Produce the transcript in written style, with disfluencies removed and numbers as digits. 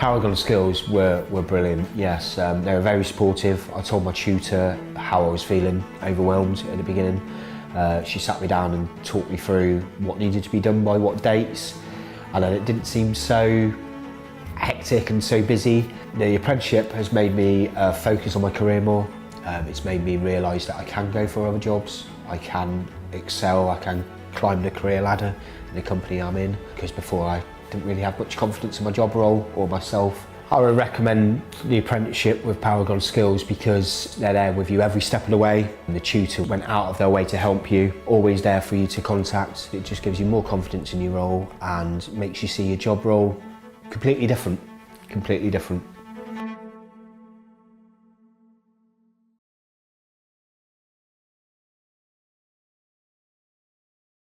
Paragon Skills were brilliant, yes. They were very supportive. I told my tutor how I was feeling, overwhelmed at the beginning. She sat me down and talked me through what needed to be done by what dates, and then it didn't seem so hectic and so busy. The apprenticeship has made me focus on my career more. It's made me realise that I can go for other jobs, I can excel, I can climb the career ladder in the company I'm in, because before I didn't really have much confidence in my job role or myself. I would recommend the apprenticeship with Paragon Skills because they're there with you every step of the way. And the tutor went out of their way to help you, always there for you to contact. It just gives you more confidence in your role and makes you see your job role completely different, completely different.